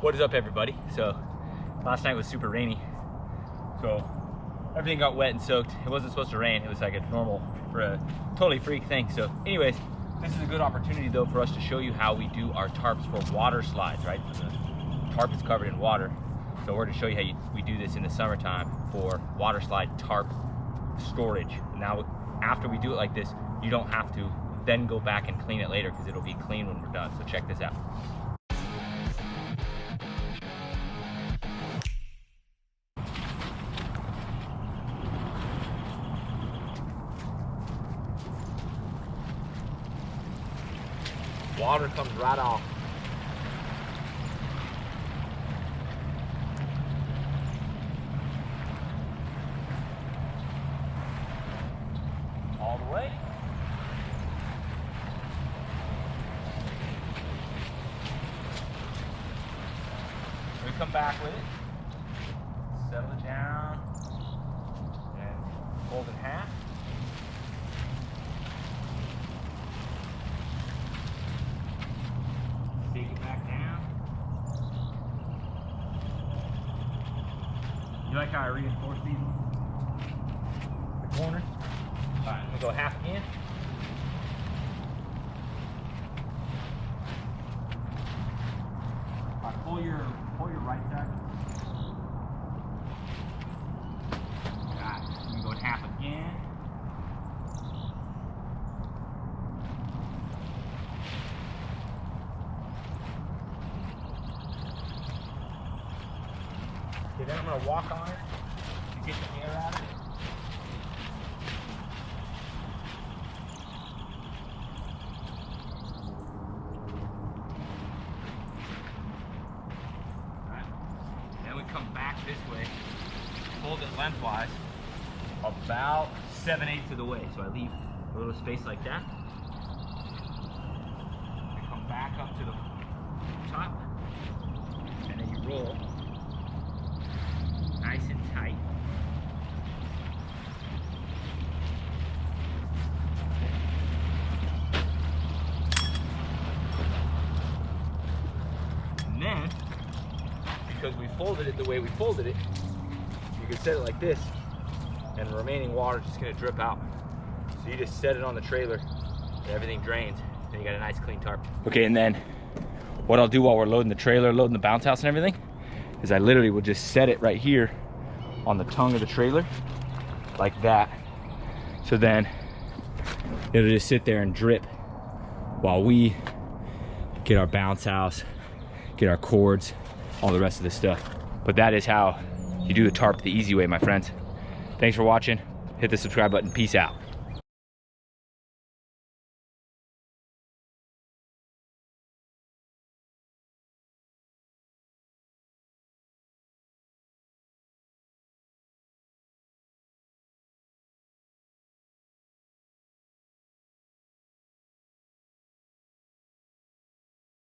What is up, everybody? So last night was super rainy, so everything got wet and soaked. It wasn't supposed to rain. It was like a normal, for a totally freak thing. So anyways, this is a good opportunity though for us to show you how we do our tarps for water slides, right? So the tarp is covered in water. So we're to show you how we do this in the summertime for water slide tarp storage. Now, after we do it like this, you don't have to then go back and clean it later because it'll be clean when we're done. So check this out. Water comes right off. All the way. We come back with it, settle it down, and fold in half. Take it back down. You like how I reinforce these ones? The corner. All right, I'm gonna go half again. All right, pull your right side. All right, I'm gonna go half again. Okay, then I'm gonna walk on it to get the air out of it. Come back this way, fold it lengthwise about 7/8 of the way. So I leave a little space like that. I come back up to the top, and then you roll nice and tight. And then, because we folded it the way we folded it, you can set it like this, and the remaining water is just gonna drip out. So you just set it on the trailer, and everything drains, and you got a nice clean tarp. Okay, and then what I'll do while we're loading the trailer, loading the bounce house and everything, is I literally will just set it right here on the tongue of the trailer, like that. So then it'll just sit there and drip while we get our bounce house, get our cords, all the rest of this stuff. But that is how you do the tarp the easy way, my friends. Thanks for watching. Hit the subscribe button. Peace out.